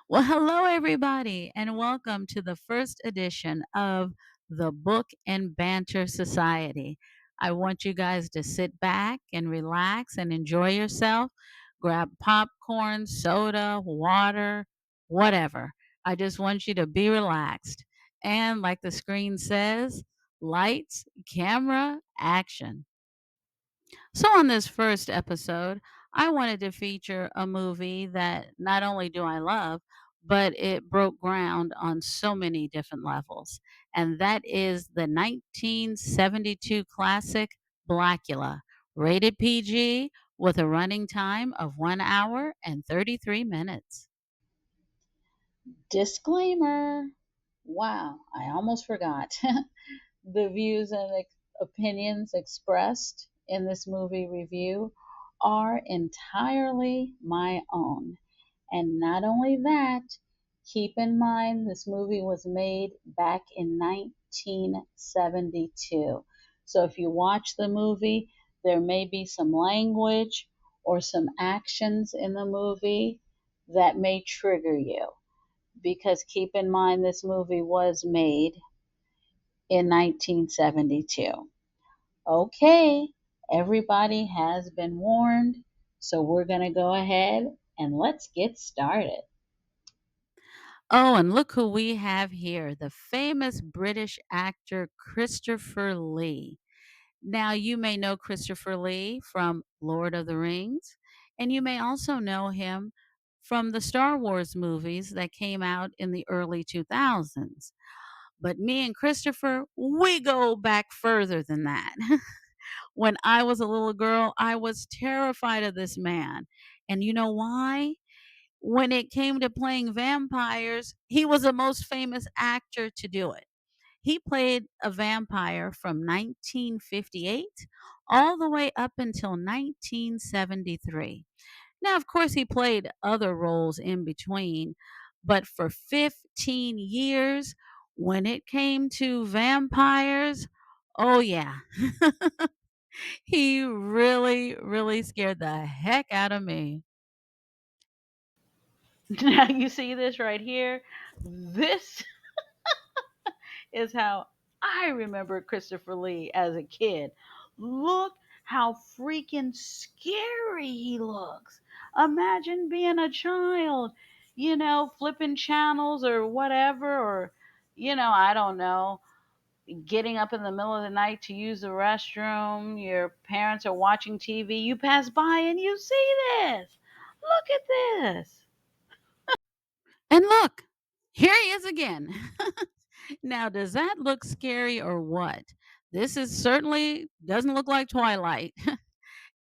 Well, hello, everybody, and welcome to the first edition of the Book and Banter Society. I want you guys to sit back and relax and enjoy yourself. Grab popcorn, soda, water, whatever. I just want you to be relaxed. And like the screen says, lights, camera, action. So, on this first episode, I wanted to feature a movie that not only do I love, but it broke ground on so many different levels. And that is the 1972 classic Blacula, rated PG with a running time of 1 hour and 33 minutes. Disclaimer. Wow, I almost forgot. The views and opinions expressed in this movie review are entirely my own. And not only that, keep in mind this movie was made back in 1972. So if you watch the movie, there may be some language or some actions in the movie that may trigger you because keep in mind this movie was made in 1972. Okay, everybody has been warned, so we're going to go ahead and let's get started. Oh, and look who we have here, the famous British actor Christopher Lee. Now, you may know Christopher Lee from Lord of the Rings, and you may also know him from the Star Wars movies that came out in the early 2000s. But me and Christopher, we go back further than that. When I was a little girl, I was terrified of this man. And you know why? When it came to playing vampires, he was the most famous actor to do it. He played a vampire from 1958 all the way up until 1973. Now, of course, he played other roles in between, but for 15 years, when it came to vampires, oh, yeah, he really, really scared the heck out of me. Now, you see this right here? This is how I remember Christopher Lee as a kid. Look how freaking scary he looks. Imagine being a child, flipping channels or whatever, or, I don't know, getting up in the middle of the night to use the restroom. Your parents are watching TV. You pass by and you see this. Look at this. And look, here he is again. Now, does that look scary or what? This is certainly doesn't look like Twilight.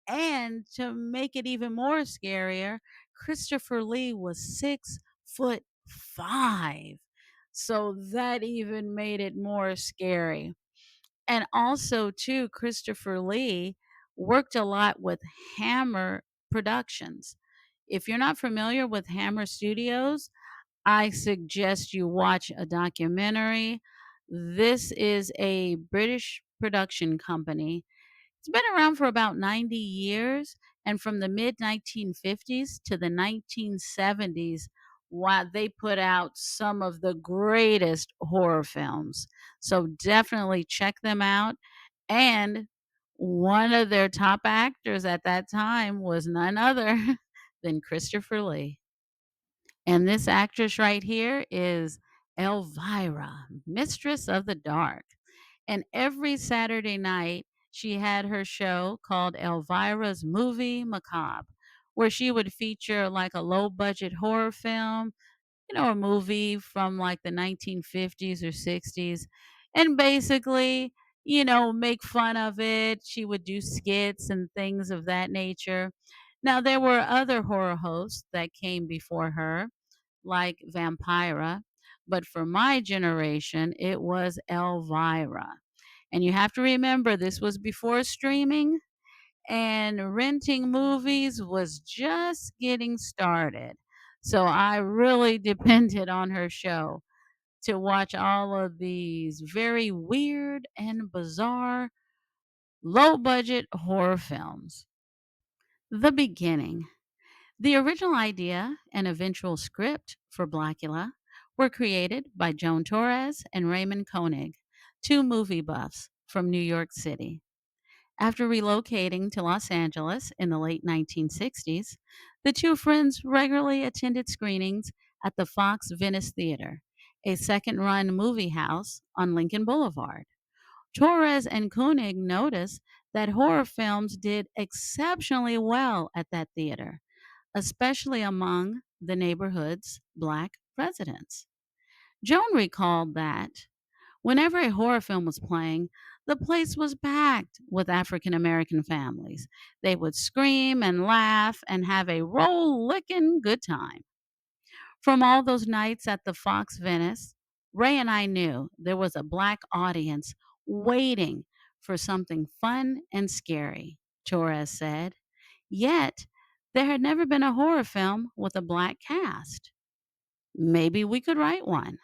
And to make it even more scarier, Christopher Lee was 6'5". So that even made it more scary. And also, too, Christopher Lee worked a lot with Hammer Productions. If you're not familiar with Hammer Studios, I suggest you watch a documentary. This is a British production company. It's been around for about 90 years, and from the mid 1950s to the 1970s, they put out some of the greatest horror films. So definitely check them out. And one of their top actors at that time was none other than Christopher Lee. And this actress right here is Elvira, Mistress of the Dark. And every Saturday night, she had her show called Elvira's Movie Macabre, where she would feature like a low budget horror film, a movie from like the 1950s or 60s, and basically, make fun of it. She would do skits and things of that nature. Now, there were other horror hosts that came before her like Vampira, but for my generation, it was Elvira. And you have to remember, this was before streaming, and renting movies was just getting started. So I really depended on her show to watch all of these very weird and bizarre low budget horror films. The beginning. The original idea and eventual script for Blacula were created by Joan Torres and Raymond Koenig, two movie buffs from New York City. After relocating to Los Angeles in the late 1960s, the two friends regularly attended screenings at the Fox Venice Theater, a second run movie house on Lincoln Boulevard. Torres and Koenig noticed that horror films did exceptionally well at that theater, especially among the neighborhood's black residents. Joan recalled that whenever a horror film was playing, the place was packed with African American families. They would scream and laugh and have a roll licking good time. From all those nights at the Fox Venice, Ray and I knew there was a black audience waiting for something fun and scary, Torres said. Yet, there had never been a horror film with a black cast. Maybe we could write one.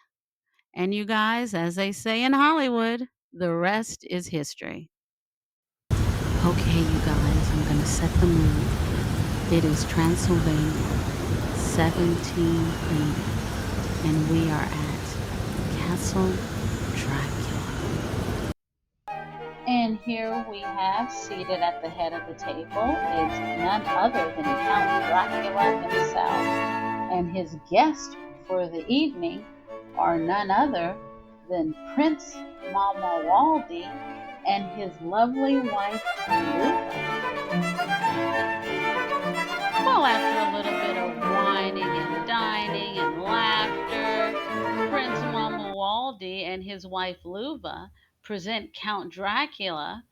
And you guys, as they say in Hollywood, the rest is history. Okay, you guys, I'm going to set the mood. It is Transylvania, 1780, and we are at Castle Dracula. And here we have, seated at the head of the table, is none other than Count Dracula himself. And his guests for the evening are none other than Prince Mamalwaldi and his lovely wife, Lupa. Well, after a little bit of whining and dining and laughter, Prince Mamalwaldi and his wife Luba present Count Dracula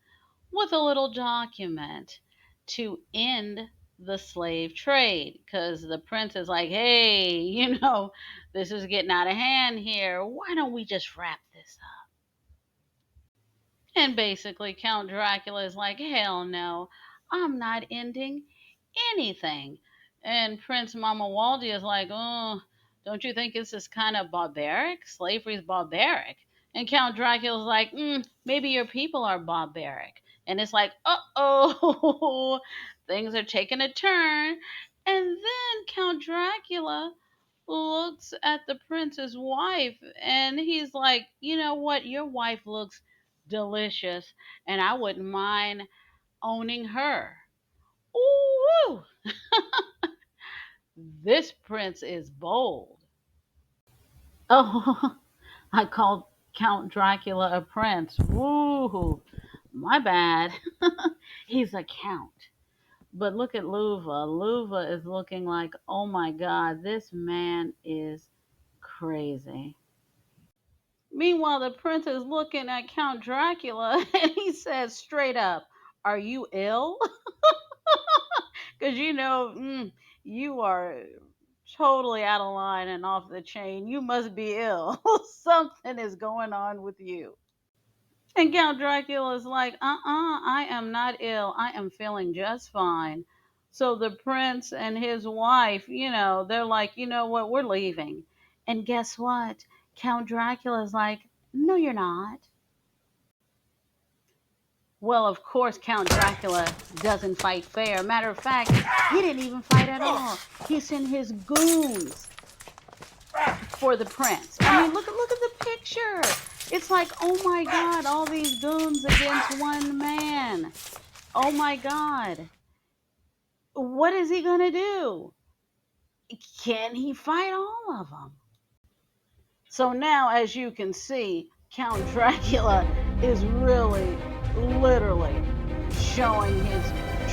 with a little document to end the slave trade, because the prince is like, hey, this is getting out of hand here. Why don't we just wrap this up? And basically, Count Dracula is like, hell no, I'm not ending anything. And Prince Mamalwaldi is like, oh, don't you think this is kind of barbaric? Slavery is barbaric. And Count Dracula's like, maybe your people are barbaric. And it's like, uh-oh, things are taking a turn. And then Count Dracula looks at the prince's wife and he's like, you know what? Your wife looks delicious and I wouldn't mind owning her. Ooh, this prince is bold. Oh, I called Count Dracula a prince. Woo, my bad. He's a count. But look at Luva. Luva is looking like, oh my God, this man is crazy. Meanwhile, the prince is looking at Count Dracula and he says straight up, are you ill? Because you are totally out of line and off the chain. You must be ill. Something is going on with you. And Count Dracula is like, I am not ill. I am feeling just fine. So the prince and his wife, they're like, you know what, we're leaving. And guess what? Count Dracula is like, no, you're not. Well, of course, Count Dracula doesn't fight fair. Matter of fact, he didn't even fight at all. He sent his goons for the prince. I mean, look at the picture. It's like, oh my God, all these goons against one man. Oh my God. What is he going to do? Can he fight all of them? So now, as you can see, Count Dracula is really, literally showing his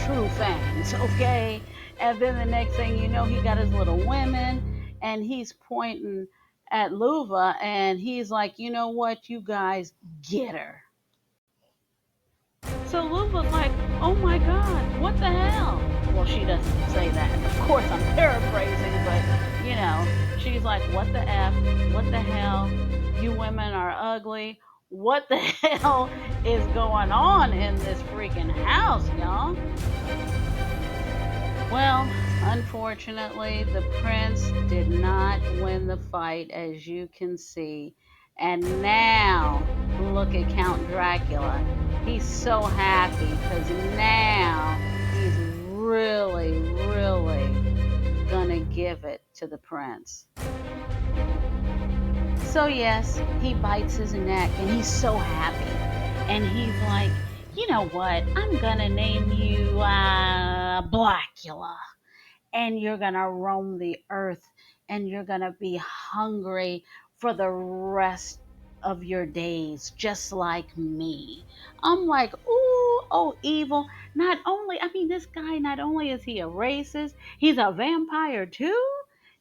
true fangs, okay? And then the next thing you know, he got his little women and he's pointing at Luva and he's like, you know what, you guys get her. So Luva's like, oh my God, what the hell? Well, she doesn't say that. Of course, I'm paraphrasing, but she's like, what the F? What the hell? You women are ugly. What the hell is going on in this freaking house, y'all? Well, unfortunately, the prince did not win the fight, as you can see. And now, look at Count Dracula. He's so happy because now he's really, really gonna give it to the prince. So, yes, he bites his neck and he's so happy. And he's like, you know what? I'm gonna name you Blacula, and you're going to roam the earth and you're going to be hungry for the rest of your days, just like me. I'm like, ooh, oh, evil. Not only, I mean, this guy, not only is he a racist, he's a vampire too.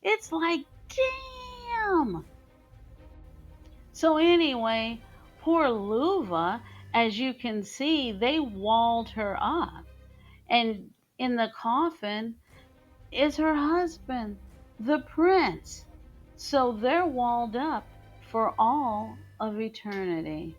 It's like, damn. So, anyway, poor Luva, as you can see, they walled her up. And in the coffin, is her husband, the prince. So they're walled up for all of eternity.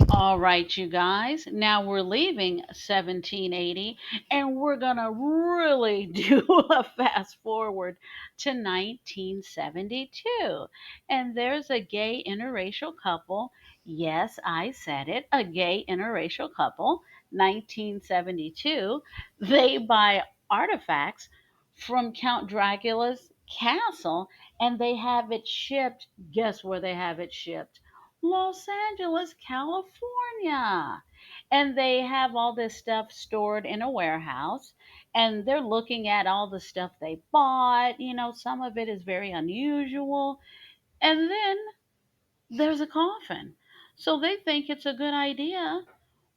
All right, you guys. Now we're leaving 1780 and we're going to really do a fast forward to 1972. And there's a gay interracial couple. Yes, I said it, a gay interracial couple, 1972. They buy artifacts from Count Dracula's castle and they have it shipped. Guess where they have it shipped? Los Angeles, California. And they have all this stuff stored in a warehouse and they're looking at all the stuff they bought. You know, some of it is very unusual. And then there's a coffin. So they think it's a good idea.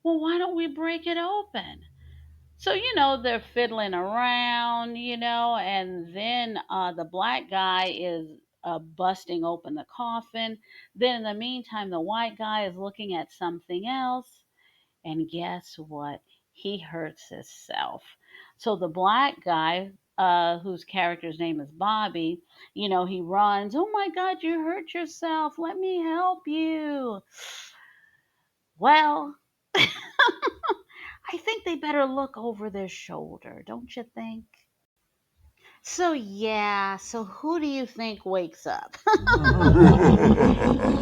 Well, why don't we break it open? So, they're fiddling around, and then the black guy is busting open the coffin. Then, in the meantime, the white guy is looking at something else. And guess what? He hurts himself. So, the black guy, whose character's name is Bobby, he runs. Oh my God, you hurt yourself. Let me help you. Well, I think they better look over their shoulder, don't you think? So, yeah, so who do you think wakes up?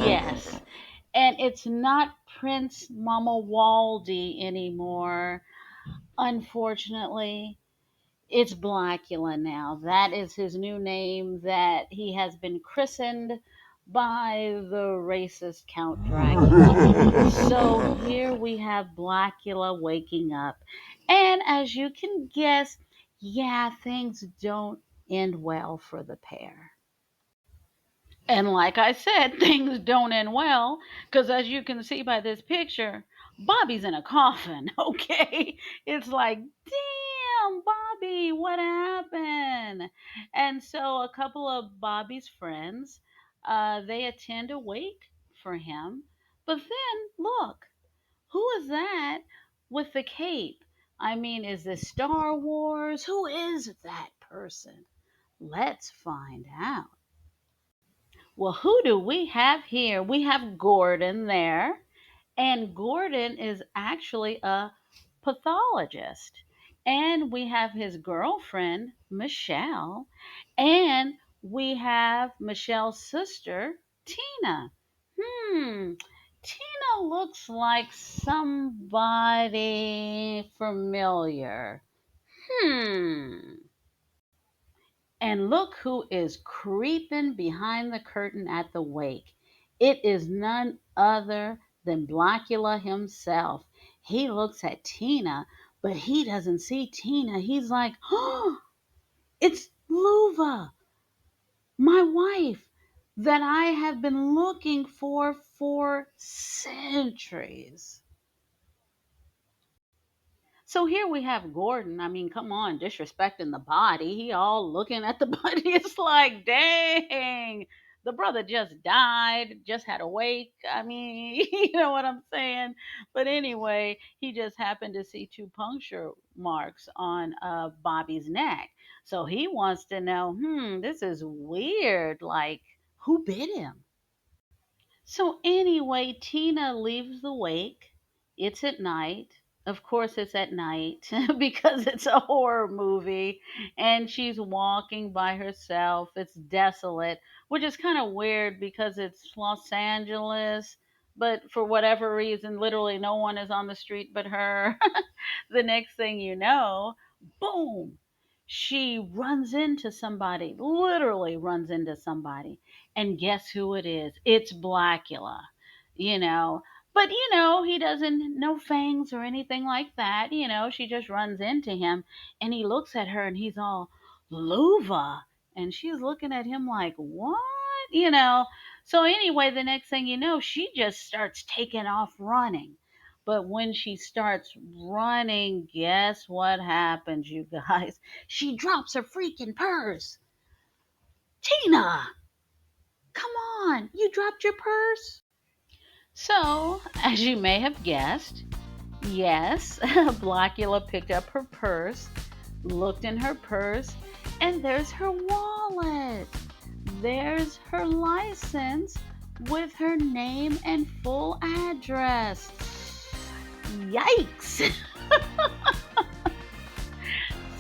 Yes, and it's not Prince Mama Waldy anymore, unfortunately. It's Blackula now. That is his new name that he has been christened by the racist Count Dracula. So here we have Blackula waking up. And as you can guess, yeah, things don't end well for the pair. And like I said, things don't end well because as you can see by this picture, Bobby's in a coffin, okay? It's like, damn, Bobby, what happened? And so a couple of Bobby's friends, they attend a wake for him. But then, look, who is that with the cape? I mean, is this Star Wars? Who is that person? Let's find out. Well, who do we have here? We have Gordon there, and Gordon is actually a pathologist. And we have his girlfriend, Michelle, and we have Michelle's sister, Tina. Tina looks like somebody familiar. Hmm. And look who is creeping behind the curtain at the wake. It is none other than Blackula himself. He looks at Tina, but he doesn't see Tina. He's like, oh, it's Luva, my wife, that I have been looking for centuries. So here we have Gordon. I mean, come on, disrespecting the body. He all looking at the body. It's like, dang, the brother just died, just had a wake. I mean, you know what I'm saying? But anyway, he just happened to see two puncture marks on Bobby's neck. So he wants to know, this is weird. Like, who bit him? So anyway, Tina leaves the wake. It's at night. Of course, it's at night because it's a horror movie, and she's walking by herself. It's desolate, which is kind of weird because it's Los Angeles, but for whatever reason, literally no one is on the street but her. The next thing you know, boom! she runs into somebody, literally runs into somebody. And guess who it is? It's Blackula, you know. But, he doesn't, no fangs or anything like that. She just runs into him and he looks at her and he's all, Luva. And she's looking at him like, what? So, anyway, the next thing you know, she just starts taking off running. But when she starts running, guess what happens, you guys? She drops her freaking purse. Tina, come on, you dropped your purse? So, as you may have guessed, yes, Blackula picked up her purse, looked in her purse, and there's her wallet. There's her license with her name and full address. Yikes!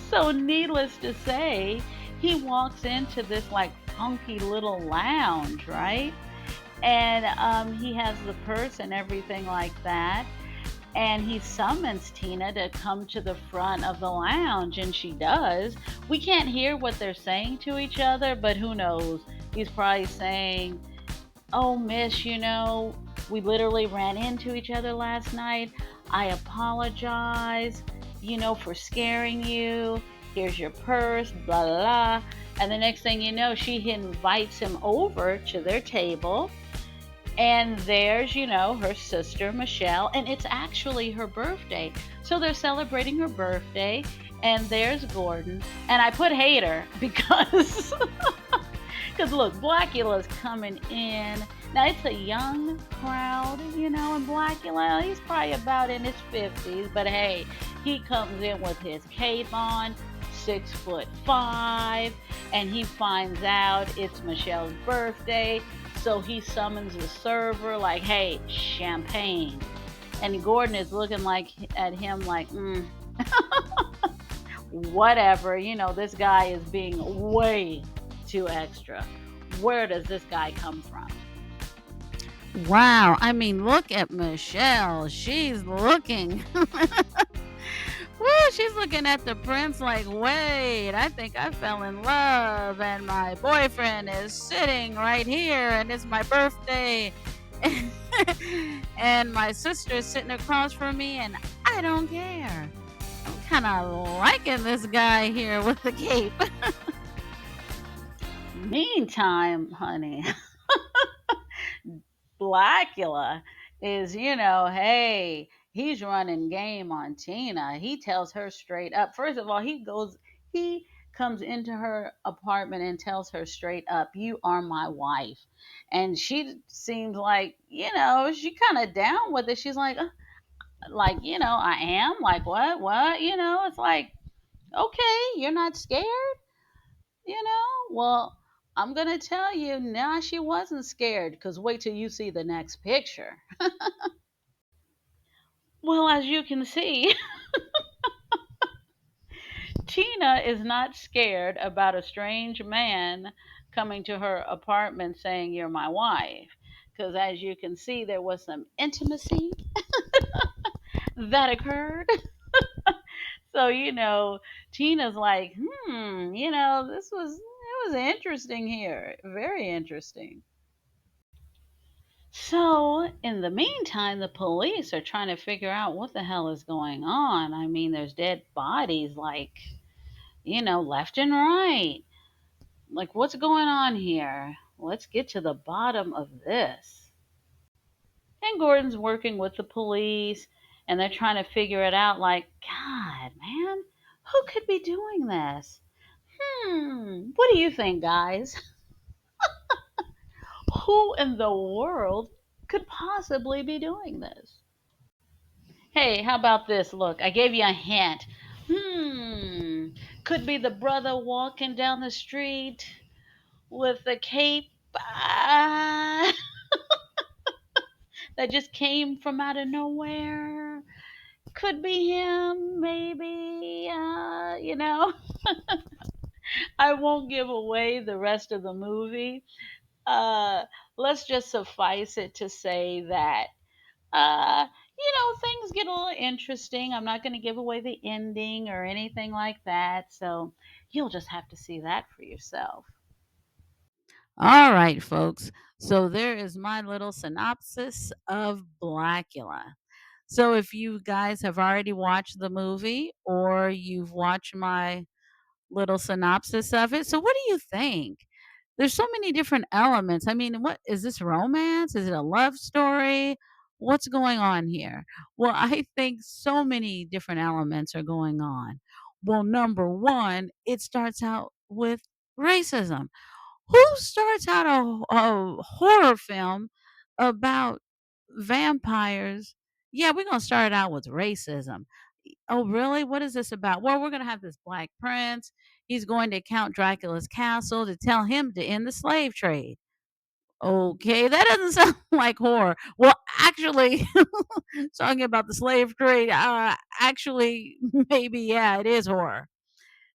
So, needless to say, he walks into this like funky little lounge, right? And he has the purse and everything like that. And he summons Tina to come to the front of the lounge, and she does. We can't hear what they're saying to each other, but who knows? He's probably saying, "Oh, miss, we literally ran into each other last night. I apologize, for scaring you. Here's your purse, blah, blah, blah." And the next thing you know, she invites him over to their table. And there's, her sister, Michelle, and it's actually her birthday. So they're celebrating her birthday. And there's Gordon. And I put hater because because look, Blacula's coming in. Now it's a young crowd, and Blacula, he's probably about in his 50s, but hey, he comes in with his cape on, 6'5", and he finds out it's Michelle's birthday, so he summons the server like, hey, champagne. And Gordon is looking like at him like, whatever, this guy is being way too extra. Where does this guy come from? Wow. I mean, look at Michelle. She's looking. Woo, she's looking at the prince like, wait, I think I fell in love, and my boyfriend is sitting right here, and it's my birthday. And my sister's sitting across from me, and I don't care. I'm kind of liking this guy here with the cape. Meantime, honey, Blackula is, hey, he's running game on Tina. He tells her straight up. First of all, he comes into her apartment and tells her straight up, "You are my wife." And she seems like, she kind of down with it. She's like, I am? Like, what? What? It's like, okay, you're not scared? Well, I'm going to tell you, nah, she wasn't scared because wait till you see the next picture. Well, as you can see, Tina is not scared about a strange man coming to her apartment saying, "You're my wife." Because as you can see, there was some intimacy that occurred. So, Tina's like, it was interesting here. Very interesting. So, in the meantime, the police are trying to figure out what the hell is going on. I mean, there's dead bodies like, left and right. Like, what's going on here? Let's get to the bottom of this. And Gordon's working with the police and they're trying to figure it out like, God, man, who could be doing this? What do you think, guys? Who in the world could possibly be doing this? Hey, how about this? Look, I gave you a hint. Could be the brother walking down the street with a cape that just came from out of nowhere. Could be him, maybe. I won't give away the rest of the movie. Uh, let's just suffice it to say that things get a little interesting. I'm not going to give away the ending or anything like that. So, You'll just have to see that for yourself. All right, folks. So there is my little synopsis of Blackula. So if you guys have already watched the movie or you've watched my little synopsis of it, so what do you think? There's so many different elements. I mean, what is this, romance? Is it a love story? What's going on here? Well, I think so many different elements are going on. Well, number one, it starts out with racism. Who starts out a horror film about vampires? Yeah, we're gonna start out with racism. Oh, really? What is this about? Well, we're gonna have this black prince. He's going to Count Dracula's castle to tell him to end the slave trade. Okay, that doesn't sound like horror. Well, actually, talking about the slave trade, actually, maybe, yeah, it is horror.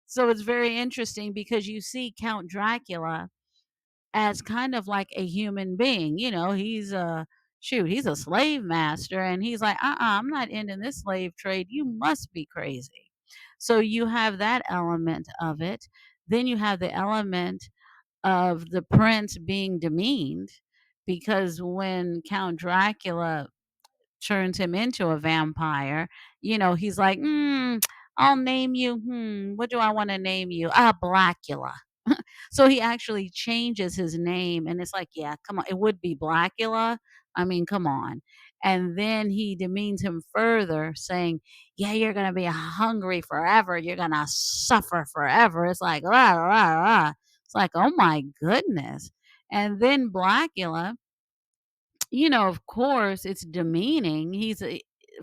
So it's very interesting because you see Count Dracula as kind of like a human being. You know, he's a he's a slave master, and he's like, I'm not ending this slave trade. You must be crazy. So you have that element of it. Then you have the element of the prince being demeaned because when Count Dracula turns him into a vampire, you know, he's like, I'll name you. What do I want to name you? Blackula. So he actually changes his name, and it's like, yeah, come on, it would be Blackula. I mean, come on. And then he demeans him further, saying, yeah, you're going to be hungry forever. You're going to suffer forever. It's like, rah, rah, rah. It's like, oh my goodness. And then Blackula, you know, of course, it's demeaning.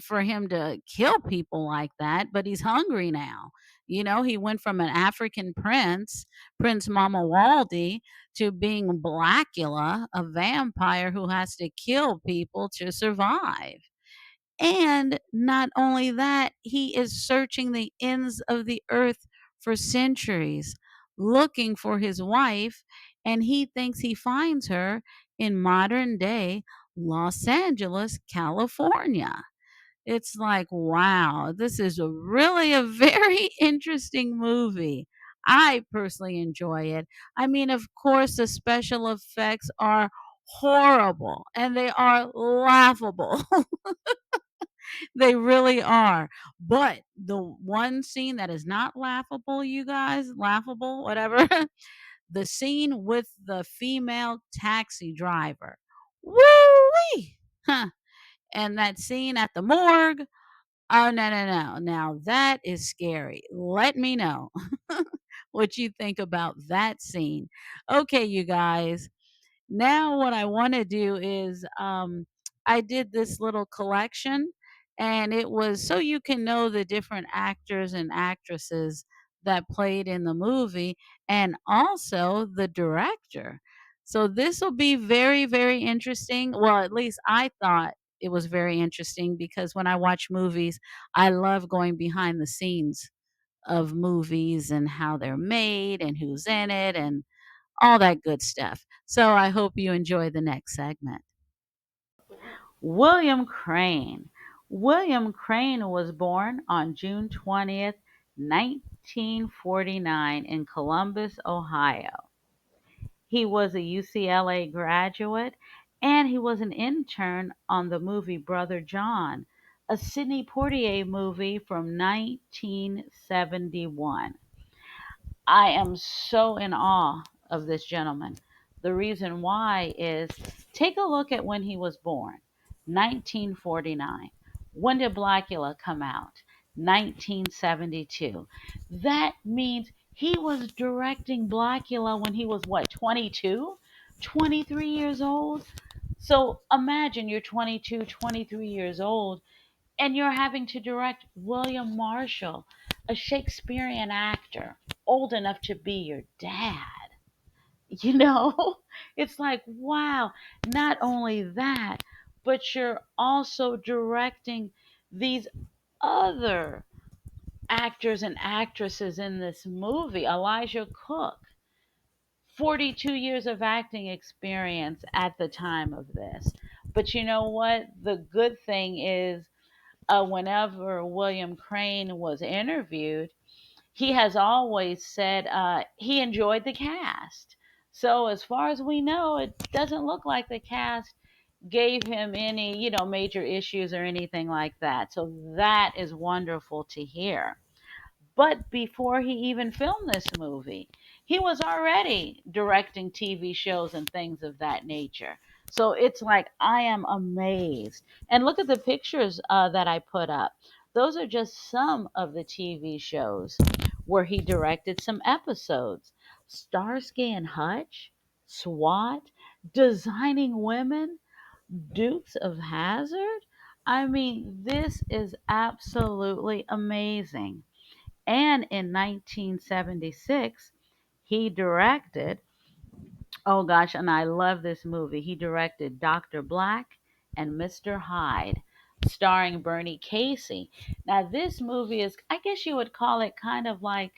For him to kill people like that, but he's hungry now. You know, he went from an African prince, Prince Mama Waldy, to being Blackula, a vampire who has to kill people to survive. And not only that, he is searching the ends of the earth for centuries, looking for his wife, and he thinks he finds her in modern day Los Angeles, California. It's like, wow, this is really a very interesting movie. I personally enjoy it. I mean, of course, the special effects are horrible and they are laughable. They really are. But the one scene that is not laughable, you guys, laughable, whatever, the scene with the female taxi driver. Woo-wee! Huh. And that scene at the morgue. Oh, no, no, no. Now that is scary. Let me know what you think about that scene. Okay, you guys. Now what I wanna do is, I did this little collection, and it was so you can know the different actors and actresses that played in the movie, and also the director. So this will be very, very interesting. Well, at least I thought it was very interesting because when I watch movies, I love going behind the scenes of movies and how they're made and who's in it and all that good stuff. So I hope you enjoy the next segment. William Crane. William Crane was born on June 20th, 1949, in Columbus, Ohio. He was a UCLA graduate and he was an intern on the movie Brother John, a Sidney Poitier movie from 1971. I am so in awe of this gentleman. The reason why is take a look at when he was born, 1949. When did Blackula come out? 1972. That means he was directing Blackula when he was what, 22? 23 years old? So imagine you're 22, 23 years old and you're having to direct William Marshall, a Shakespearean actor, old enough to be your dad. You know, it's like, wow, not only that, but you're also directing these other actors and actresses in this movie. Elijah Cook, 42 years of acting experience at the time of this. But you know what? The good thing is, whenever William Crane was interviewed, he has always said he enjoyed the cast. So as far as we know, it doesn't look like the cast gave him any, major issues or anything like that. So that is wonderful to hear. But before he even filmed this movie, he was already directing TV shows and things of that nature. So it's like, I am amazed. And look at the pictures that I put up. Those are just some of the TV shows where he directed some episodes: Starsky and Hutch, SWAT, Designing Women, Dukes of Hazard. I mean, this is absolutely amazing. And in 1976, he directed, oh gosh, and I love this movie. He directed Dr. Black and Mr. Hyde, starring Bernie Casey. Now, this movie is, I guess you would call it kind of like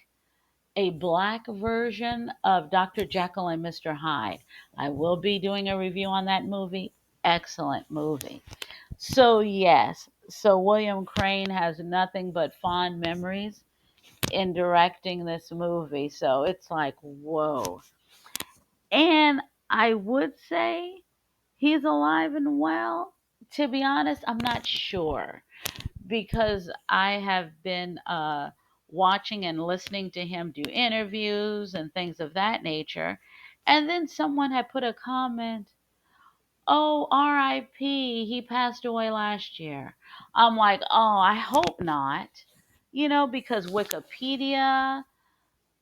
a black version of Dr. Jekyll and Mr. Hyde. I will be doing a review on that movie. Excellent movie. So, yes, so William Crane has nothing but fond memories in directing this movie. So it's like, whoa. And I would say he's alive and well. To be honest, I'm not sure because I have been watching and listening to him do interviews and things of that nature. And then someone had put a comment, oh, RIP, he passed away last year. I'm like, oh, I hope not, because Wikipedia,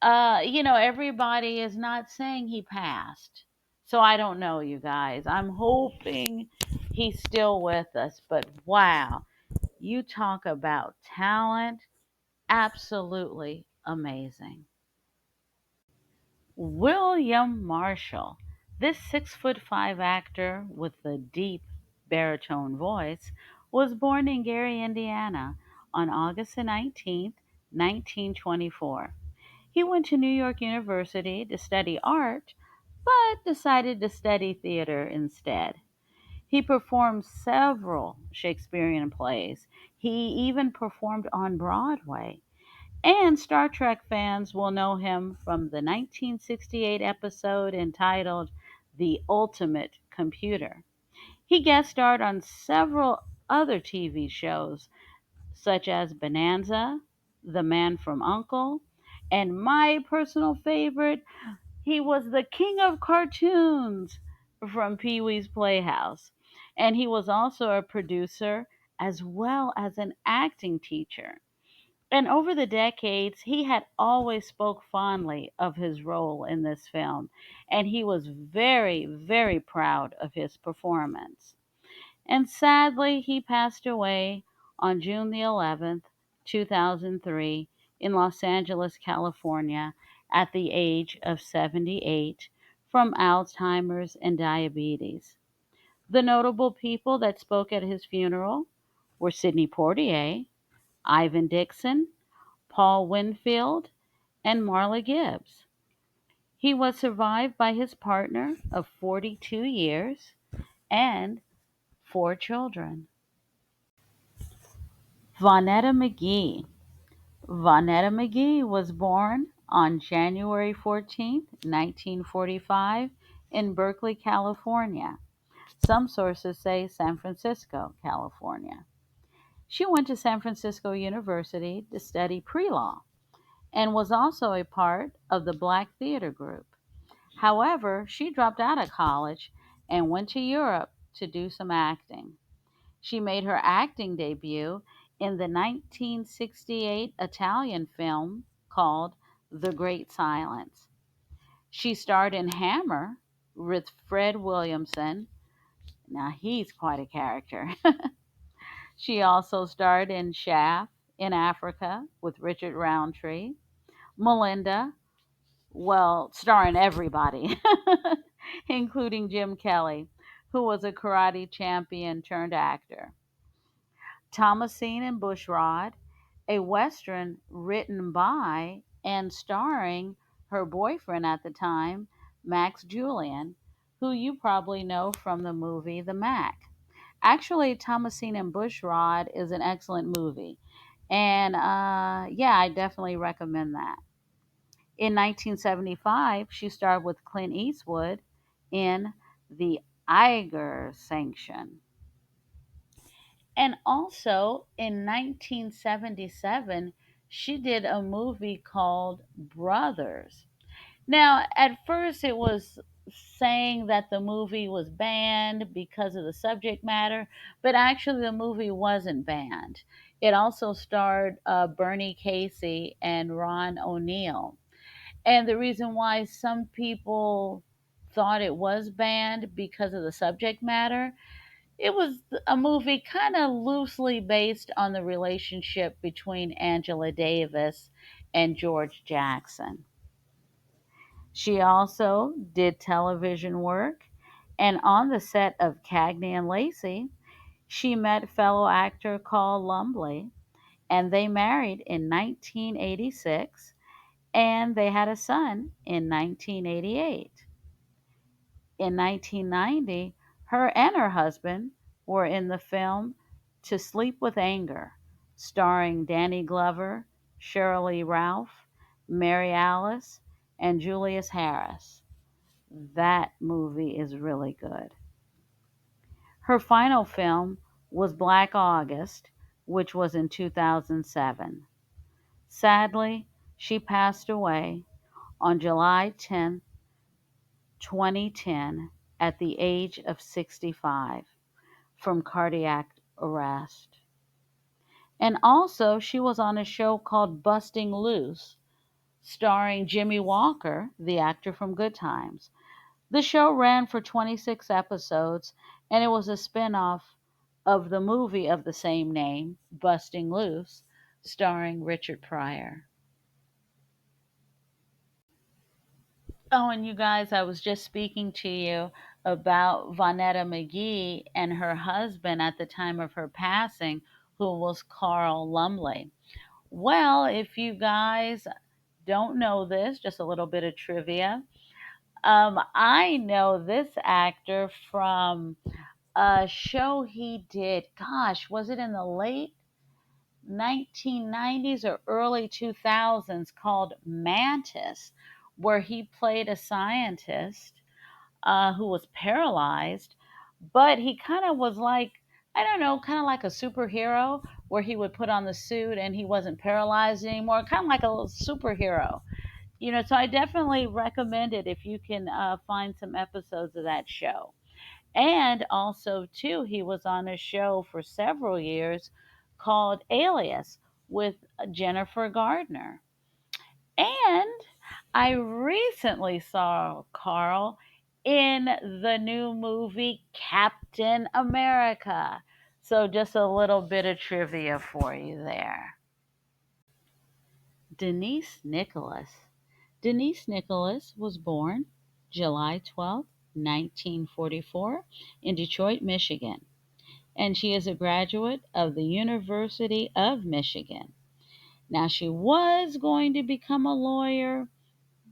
everybody is not saying he passed. So I don't know, you guys. I'm hoping he's still with us. But wow, you talk about talent. Absolutely amazing. William Marshall. This 6'5" actor with the deep baritone voice was born in Gary, Indiana on August the 19th, 1924. He went to New York University to study art, but decided to study theater instead. He performed several Shakespearean plays. He even performed on Broadway. And Star Trek fans will know him from the 1968 episode entitled The Ultimate Computer. He guest starred on several other TV shows, such as Bonanza, The Man from Uncle, and my personal favorite, he was the king of cartoons from Pee Wee's Playhouse. And he was also a producer as well as an acting teacher. And over the decades, he had always spoke fondly of his role in this film, and he was very, very proud of his performance. And sadly, he passed away on June the 11th, 2003, in Los Angeles, California, at the age of 78 from Alzheimer's and diabetes. The notable people that spoke at his funeral were Sidney Poitier, Ivan Dixon, Paul Winfield, and Marla Gibbs. He was survived by his partner of 42 years and four children. Vonetta McGee. Vonetta McGee was born on January 14th, 1945, in Berkeley, California. Some sources say San Francisco, California. She went to San Francisco University to study pre law and was also a part of the Black Theater Group. However, she dropped out of college and went to Europe to do some acting. She made her acting debut in the 1968 Italian film called The Great Silence. She starred in Hammer with Fred Williamson. Now, he's quite a character. She also starred in Shaft in Africa with Richard Roundtree, Melinda, well, starring everybody, including Jim Kelly, who was a karate champion turned actor. Thomasine and Bushrod, a Western written by and starring her boyfriend at the time, Max Julian, who you probably know from the movie The Mac. Actually, Thomasine and Bushrod is an excellent movie. And yeah, I definitely recommend that. In 1975, she starred with Clint Eastwood in The Eiger Sanction. And also in 1977, she did a movie called Brothers. Now, at first, it was saying that the movie was banned because of the subject matter, but actually, the movie wasn't banned. It also starred Bernie Casey and Ron O'Neal. And the reason why some people thought it was banned because of the subject matter, it was a movie kind of loosely based on the relationship between Angela Davis and George Jackson. She also did television work, and on the set of Cagney and Lacey, she met fellow actor Carl Lumbly, and they married in 1986, and they had a son in 1988. In 1990, her and her husband were in the film To Sleep with Anger, starring Danny Glover, Shirley Ralph, Mary Alice, and Julius Harris. That movie is really good. Her final film was Black August, which was in 2007. Sadly, she passed away on July 10th, 2010, at the age of 65 from cardiac arrest. And also, she was on a show called Busting Loose, starring Jimmy Walker, the actor from Good Times. The show ran for 26 episodes, and it was a spin off of the movie of the same name, Busting Loose, starring Richard Pryor. Oh, and you guys, I was just speaking to you about Vonetta McGee and her husband at the time of her passing, who was Carl Lumley. Well, if you guys don't know this, just a little bit of trivia. I know this actor from a show he did. Gosh, was it in the late 1990s or early 2000s called Mantis, where he played a scientist who was paralyzed, but he kind of was like, I don't know, kind of like a superhero where he would put on the suit and he wasn't paralyzed anymore, kind of like a little superhero. So I definitely recommend it if you can find some episodes of that show. And also, too, he was on a show for several years called Alias with Jennifer Gardner. And I recently saw Carl in the new movie Captain America. So, just a little bit of trivia for you there. Denise Nicholas. Denise Nicholas was born July 12th, 1944, in Detroit, Michigan, and she is a graduate of the University of Michigan. Now, she was going to become a lawyer,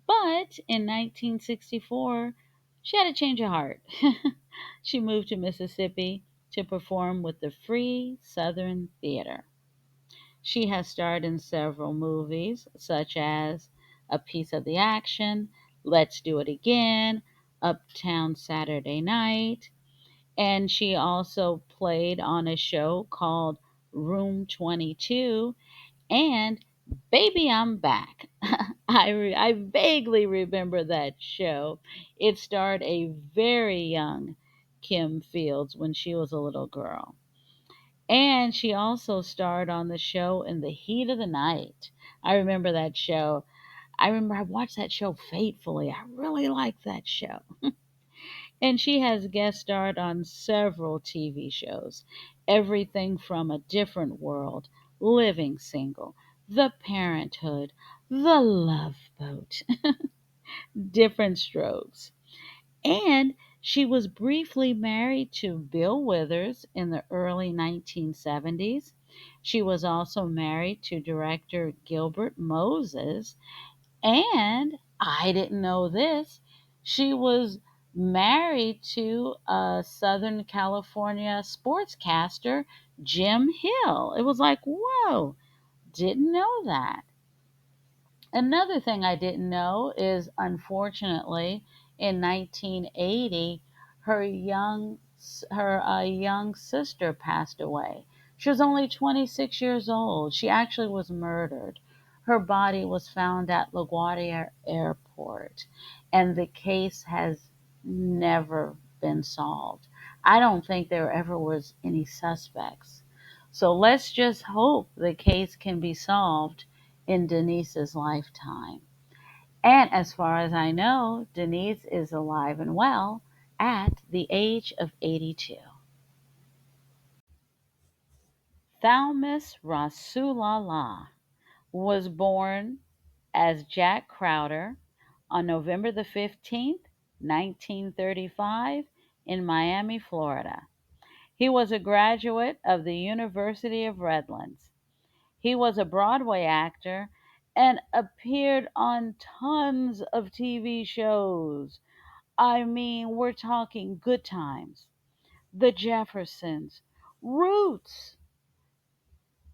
but in 1964, she had a change of heart. She moved to Mississippi to perform with the Free Southern Theater. She has starred in several movies, such as A Piece of the Action, Let's Do It Again, Uptown Saturday Night, and she also played on a show called Room 22 and Baby I'm Back. I vaguely remember that show. It starred a very young Kim Fields when she was a little girl. And she also starred on the show In the Heat of the Night. I remember that show. I remember I watched that show faithfully. I really liked that show. And she has guest starred on several TV shows. Everything from A Different World, Living Single, The Parenthood, The Love Boat, Different Strokes. And she was briefly married to Bill Withers in the early 1970s. She was also married to director Gilbert Moses. And I didn't know this, she was married to a Southern California sportscaster, Jim Hill. It was like, whoa. Didn't know that. Another thing I didn't know is, unfortunately, in 1980, her young sister passed away. She was only 26 years old. She actually was murdered. Her body was found at LaGuardia Airport, and the case has never been solved. I don't think there ever was any suspects. So let's just hope the case can be solved in Denise's lifetime. And as far as I know, Denise is alive and well at the age of 82. Thalmus Rasulullah was born as Jack Crowder on November the 15th, 1935, in Miami, Florida. He was a graduate of the University of Redlands. He was a Broadway actor and appeared on tons of TV shows. I mean, we're talking Good Times, The Jeffersons, Roots.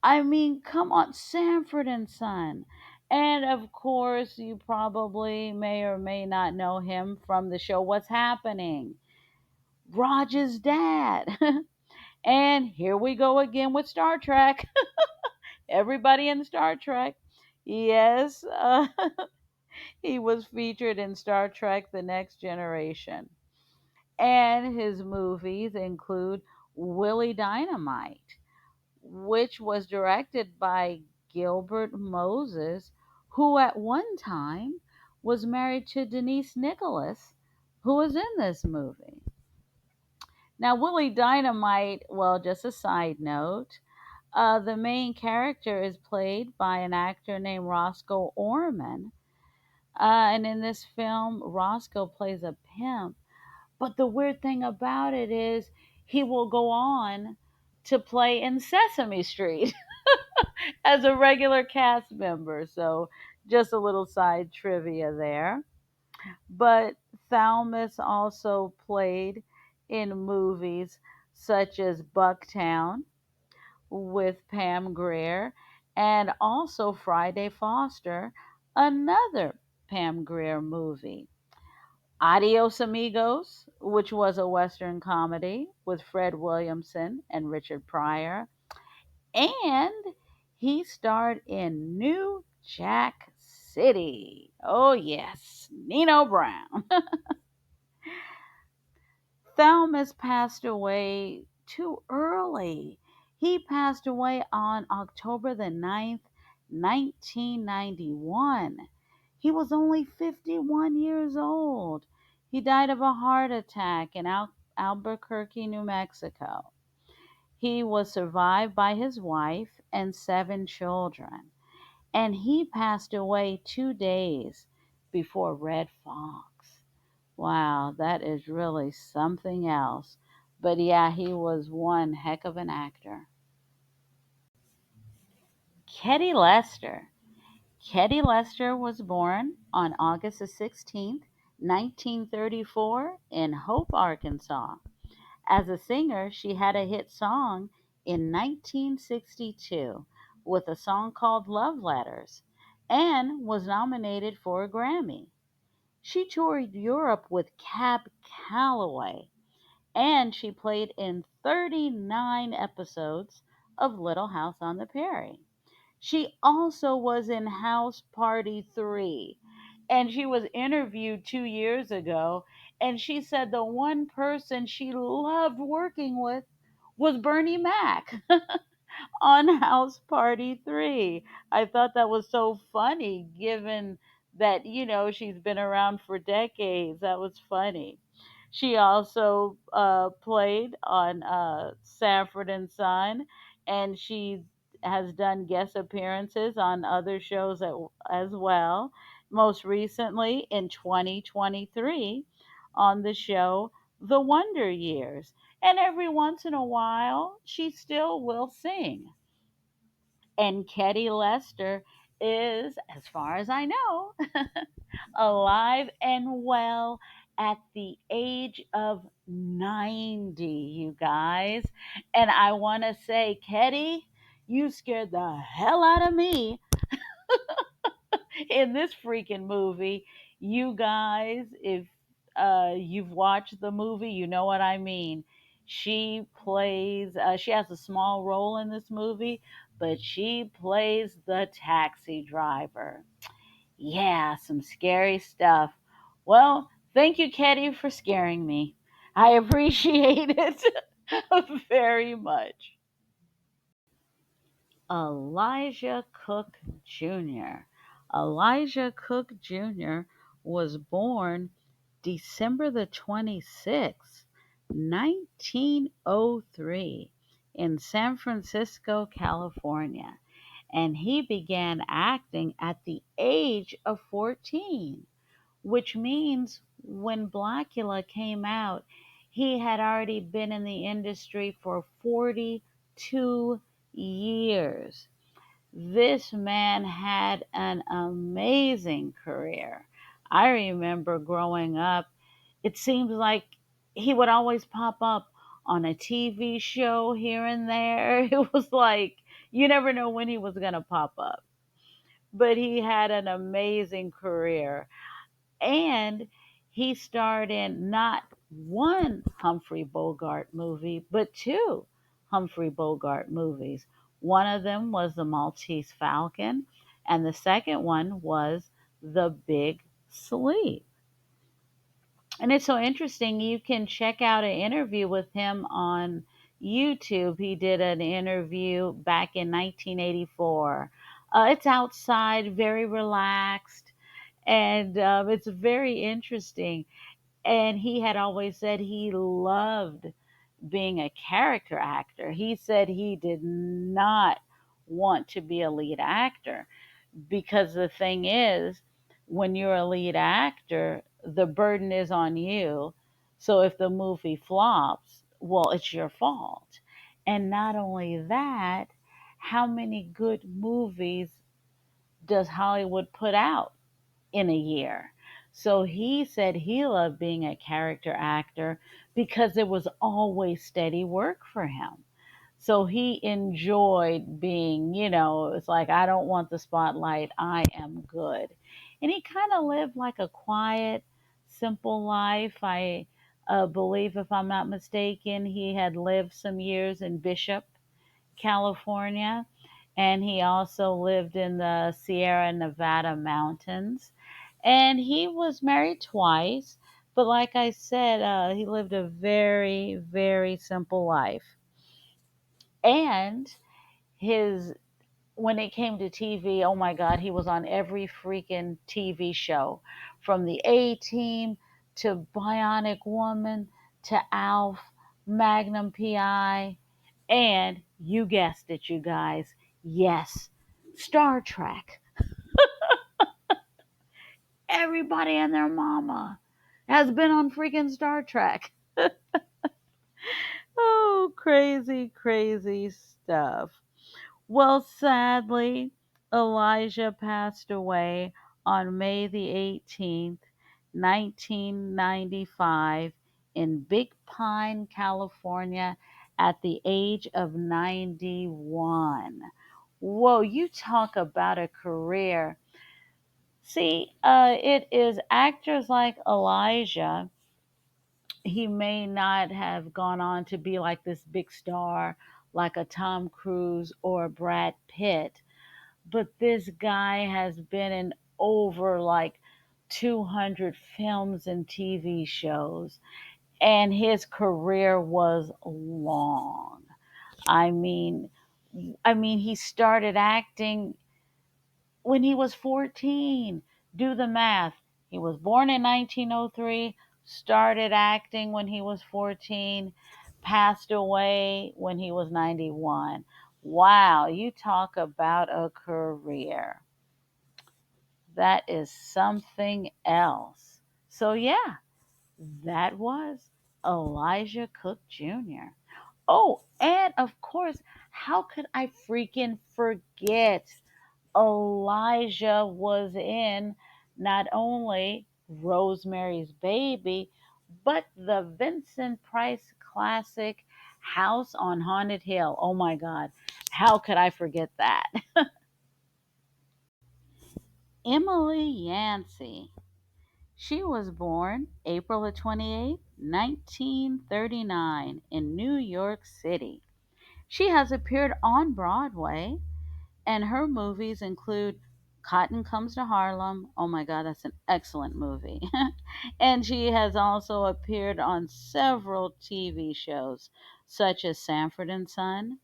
I mean, come on, Sanford and Son. And of course, you probably may or may not know him from the show What's Happening? Raj's dad. And here we go again with Star Trek. Everybody in Star Trek. Yes, he was featured in Star Trek The Next Generation. And his movies include Willie Dynamite, which was directed by Gilbert Moses, who at one time was married to Denise Nicholas, who was in this movie. Now, Willie Dynamite, well, just a side note, the main character is played by an actor named Roscoe Orman. And in this film, Roscoe plays a pimp. But the weird thing about it is he will go on to play in Sesame Street as a regular cast member. So just a little side trivia there. But Thalmus also played in movies such as Bucktown with Pam Grier, and also Friday Foster, another Pam Grier movie. Adios Amigos, which was a Western comedy with Fred Williamson and Richard Pryor. And he starred in New Jack City. Oh, yes, Nino Brown. Thelmus passed away too early. He passed away on October the 9th, 1991. He was only 51 years old. He died of a heart attack in Albuquerque, New Mexico. He was survived by his wife and seven children, and he passed away 2 days before Red Fox. Wow, that is really something else. But yeah, he was one heck of an actor. Ketty Lester. Ketty Lester was born on August the 16th, 1934, in Hope, Arkansas. As a singer, she had a hit song in 1962 with a song called Love Letters and was nominated for a Grammy. She toured Europe with Cab Calloway, and she played in 39 episodes of Little House on the Prairie. She also was in House Party 3, and she was interviewed 2 years ago, and she said the one person she loved working with was Bernie Mac on House Party 3. I thought that was so funny given that, she's been around for decades. That was funny. She also played on Sanford and Son, and she has done guest appearances on other shows as well. Most recently in 2023 on the show The Wonder Years. And every once in a while, she still will sing. And Ketty Lester is, as far as I know, alive and well at the age of 90, you guys. And I want to say, Ketty, You scared the hell out of me in this freaking movie. You guys, if you've watched the movie, you know what I mean. She has a small role in this movie, but she plays the taxi driver. Yeah, some scary stuff. Well, thank you, Ketty, for scaring me. I appreciate it very much. Elijah Cook Jr. Elijah Cook Jr. was born December the 26th, 1903, in San Francisco, California. And he began acting at the age of 14, which means when Blackula came out, he had already been in the industry for 42 years. This man had an amazing career. I remember growing up, it seems like he would always pop up on a TV show here and there. It was like you never know when he was going to pop up. But he had an amazing career. And he starred in not one Humphrey Bogart movie, but two Humphrey Bogart movies. One of them was The Maltese Falcon, and the second one was The Big Sleep. And it's so interesting. You can check out an interview with him on YouTube. He did an interview back in 1984. It's outside, very relaxed, and it's very interesting. And he had always said he loved being a character actor. He said he did not want to be a lead actor because the thing is, when you're a lead actor, the burden is on you. So if the movie flops, well, it's your fault. And not only that, how many good movies does Hollywood put out in a year? So he said he loved being a character actor because it was always steady work for him. So he enjoyed being, it's like, I don't want the spotlight. I am good. And he kind of lived like a quiet, simple life. I believe, if I'm not mistaken, he had lived some years in Bishop, California. And he also lived in the Sierra Nevada mountains. And he was married twice. But like I said, he lived a very, very simple life. And his when it came to TV, oh my God, he was on every freaking TV show, from the A Team to Bionic Woman to Alf, Magnum PI, and you guessed it, you guys, yes, Star Trek. Everybody and their mama has been on freaking Star Trek. Oh, crazy, crazy stuff. Well, sadly, Elijah passed away on May the 18th, 1995, in Big Pine, California, at the age of 91. Whoa, you talk about a career. See, it is actors like Elijah. He may not have gone on to be like this big star like a Tom Cruise or Brad Pitt, but this guy has been in over like 200 films and TV shows, and his career was long. I mean, he started acting when he was 14. Do the math. He was born in 1903, started acting when he was 14, passed away when he was 91. Wow, you talk about a career. That is something else. So, yeah, that was Elijah Cook Jr. Oh, and of course, how could I freaking forget? Elijah was in not only Rosemary's Baby, but the Vincent Price classic House on Haunted Hill. Oh my God. How could I forget that? Emily Yancey. She was born April the 28th, 1939, in New York City. She has appeared on Broadway, and her movies include Cotton Comes to Harlem. Oh my God, that's an excellent movie. And she has also appeared on several TV shows such as Sanford and Son,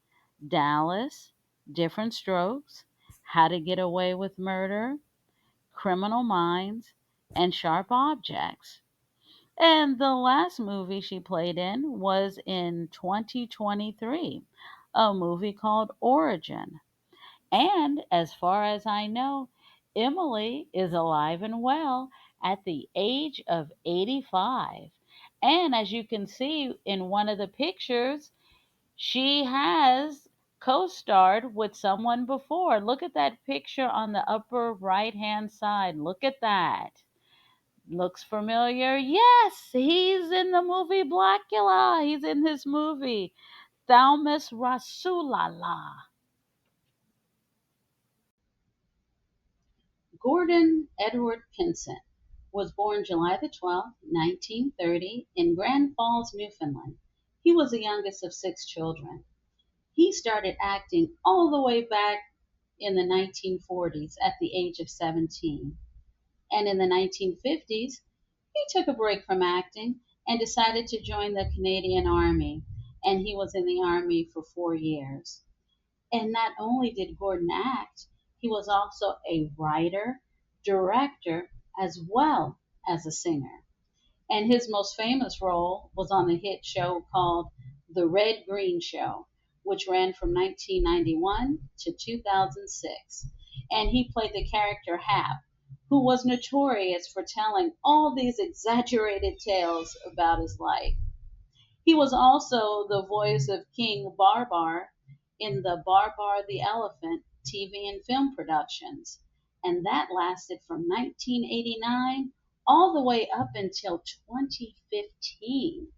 Dallas, Different Strokes, How to Get Away with Murder, Criminal Minds, and Sharp Objects. And the last movie she played in was in 2023, a movie called Origin. And as far as I know, Emily is alive and well at the age of 85. And as you can see in one of the pictures, she has co starred with someone before. Look at that picture on the upper right hand side. Look at that. Looks familiar? Yes, he's in the movie Blacula. He's in his movie, Thalmus Rasulala. Gordon Edward Pinson was born July the 12th, 1930, in Grand Falls, Newfoundland. He was the youngest of six children. He started acting all the way back in the 1940s at the age of 17. And in the 1950s, he took a break from acting and decided to join the Canadian Army. And he was in the Army for 4 years. And not only did Gordon act, he was also a writer, director, as well as a singer. And his most famous role was on the hit show called The Red Green Show, which ran from 1991 to 2006. And he played the character Hap, who was notorious for telling all these exaggerated tales about his life. He was also the voice of King Barbar in the Barbar the Elephant TV and film productions, and that lasted from 1989 all the way up until 2015.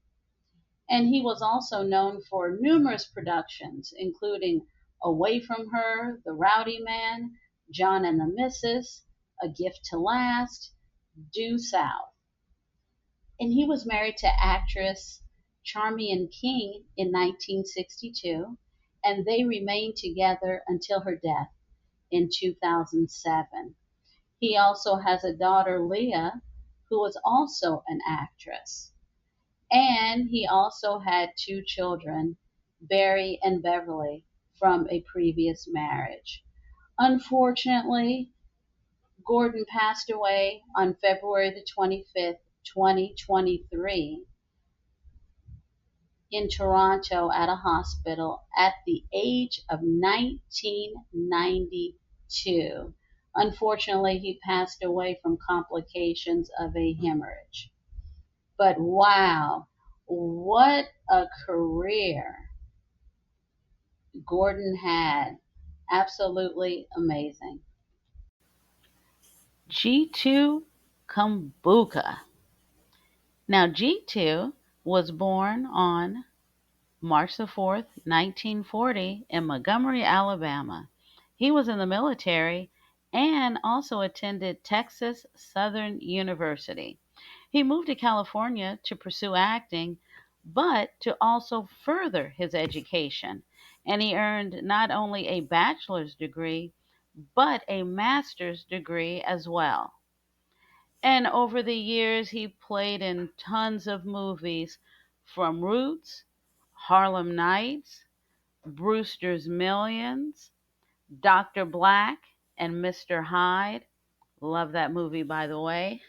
And he was also known for numerous productions, including Away from Her, The Rowdy Man, John and the Missus, A Gift to Last, Due South. And he was married to actress Charmian King in 1962, and they remained together until her death in 2007. He also has a daughter, Leah, who was also an actress. And he also had two children, Barry and Beverly, from a previous marriage. Unfortunately, Gordon passed away on February the 25th, 2023, in Toronto at a hospital at the age of 1992. Unfortunately, he passed away from complications of a hemorrhage. But wow, what a career Gordon had. Absolutely amazing. G2 Kumbuka. Now, G2 was born on March the 4th, 1940, in Montgomery, Alabama. He was in the military and also attended Texas Southern University. He moved to California to pursue acting, but to also further his education. And he earned not only a bachelor's degree, but a master's degree as well. And over the years, he played in tons of movies from Roots, Harlem Nights, Brewster's Millions, Dr. Black, and Mr. Hyde. Love that movie, by the way.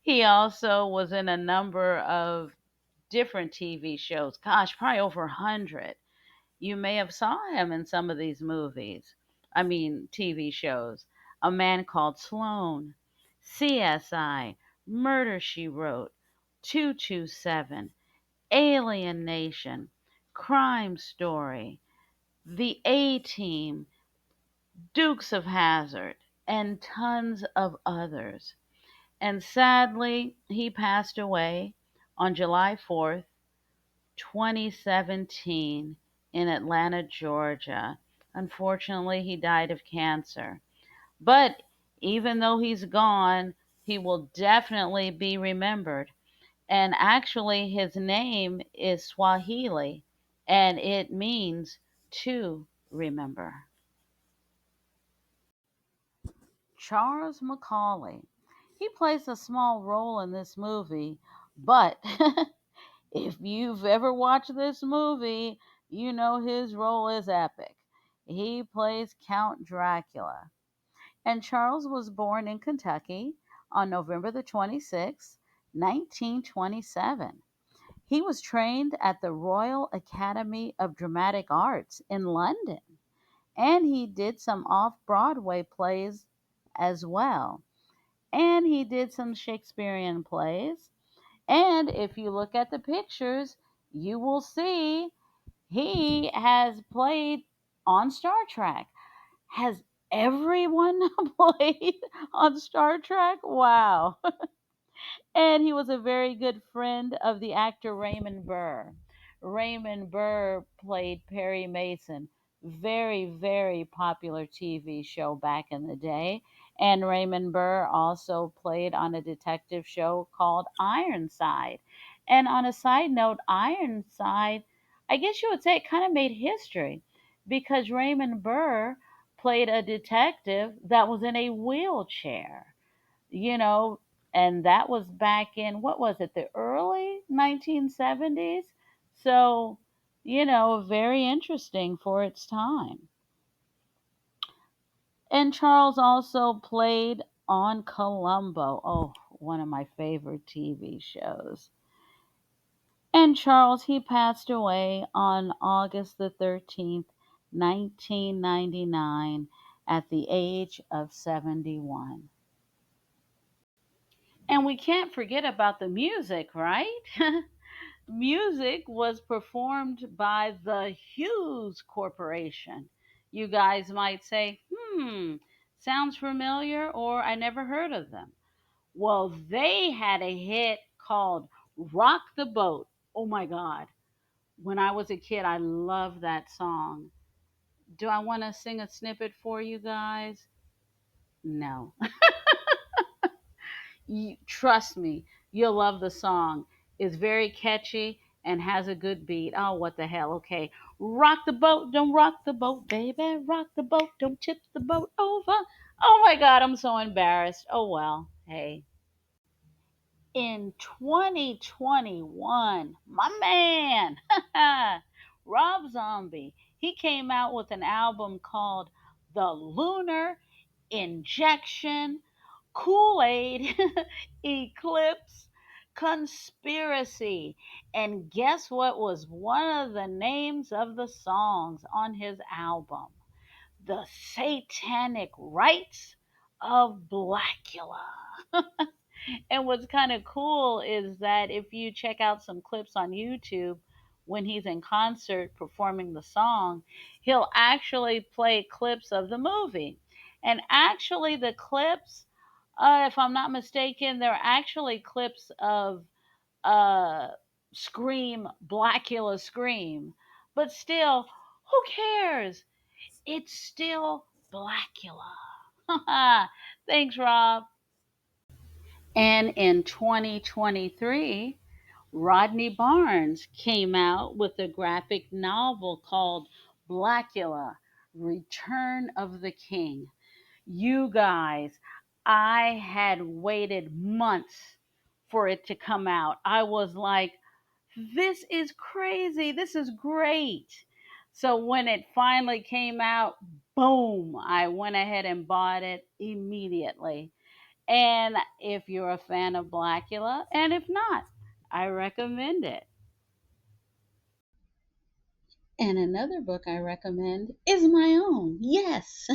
He also was in a number of different TV shows. Gosh, probably over 100. You may have saw him in some of these movies. I mean, TV shows. A Man Called Sloan, CSI, Murder She Wrote, 227, Alien Nation, Crime Story, The A Team, Dukes of Hazzard, and tons of others. And sadly, he passed away on July 4th, 2017 in Atlanta, Georgia. Unfortunately, he died of cancer. But even though he's gone, he will definitely be remembered. And actually, his name is Swahili, and it means to remember. Charles Macaulay. He plays a small role in this movie, but if you've ever watched this movie, you know his role is epic. He plays Count Dracula. And Charles was born in Kentucky on November the 26th, 1927. He was trained at the Royal Academy of Dramatic Arts in London, and he did some off Broadway plays as well. And he did some Shakespearean plays. And if you look at the pictures, you will see he has played on Star Trek. Has everyone played on Star Trek? Wow. And he was a very good friend of the actor Raymond Burr. Raymond Burr played Perry Mason, very, very popular TV show back in the day. And Raymond Burr also played on a detective show called Ironside. And on a side note, Ironside, I guess you would say it kind of made history because Raymond Burr played a detective that was in a wheelchair, you know, and that was back in, what was it, the early 1970s? So, very interesting for its time. And Charles also played on Columbo. Oh, one of my favorite TV shows. And Charles, he passed away on August the 13th, 1999, at the age of 71. And we can't forget about the music, right? Music was performed by the Hughes Corporation. You guys might say, sounds familiar, or I never heard of them. Well, they had a hit called Rock the Boat. Oh my God. When I was a kid, I loved that song. Do I want to sing a snippet for you guys? No. Trust me, you'll love the song. It's very catchy and has a good beat. Oh, what the hell? Okay. Rock the boat, don't rock the boat, baby. Rock the boat, don't tip the boat over. Oh my God, I'm so embarrassed. Oh well, hey. In 2021, my man, Rob Zombie, he came out with an album called The Lunar Injection Kool Aid, Eclipse, Conspiracy. And guess what was one of the names of the songs on his album? The Satanic Rites of Blacula. And what's kind of cool is that if you check out some clips on YouTube when he's in concert performing the song, he'll actually play clips of the movie. And actually, the clips, if I'm not mistaken, they're actually clips of uh, Scream, Blacula Scream. But still, who cares? It's still Blacula. Thanks, Rob. And in 2023, Rodney Barnes came out with a graphic novel called Blacula Return of the King. You guys, I had waited months for it to come out. I was like, this is crazy. This is great. So when it finally came out, boom, I went ahead and bought it immediately. And if you're a fan of Blackula, and if not, I recommend it. And another book I recommend is my own. Yes,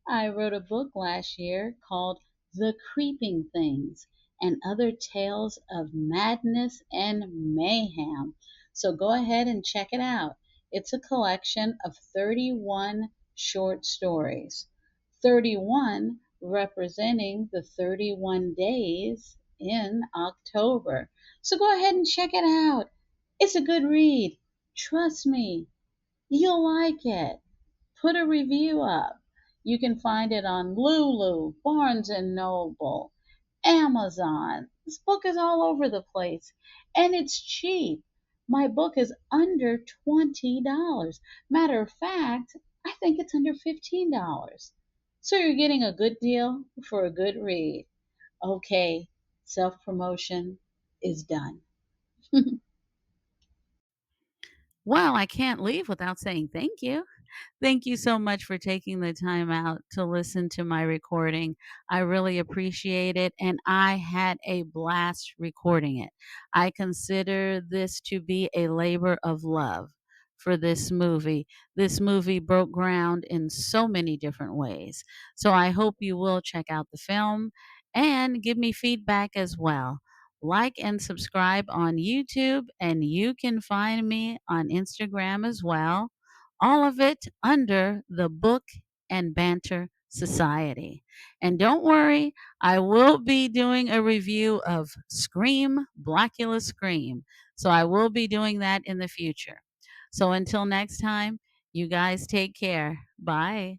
I wrote a book last year called The Creeping Things and Other Tales of Madness and Mayhem. So go ahead and check it out. It's a collection of 31 short stories, 31 representing the 31 days in October. So go ahead and check it out. It's a good read. Trust me, you'll like it. Put a review up. You can find it on Lulu, Barnes and Noble, Amazon. This book is all over the place and it's cheap. My book is under $20. Matter of fact, I think it's under $15. So you're getting a good deal for a good read. Okay, self promotion is done. Well, I can't leave without saying thank you. Thank you so much for taking the time out to listen to my recording. I really appreciate it, and I had a blast recording it. I consider this to be a labor of love for this movie. This movie broke ground in so many different ways. So I hope you will check out the film and give me feedback as well. Like and subscribe on YouTube, and you can find me on Instagram as well, all of it under the Book and Banter Society. And don't worry, I will be doing a review of Scream, Blackula Scream. So I will be doing that in the future. So until next time, you guys take care. Bye.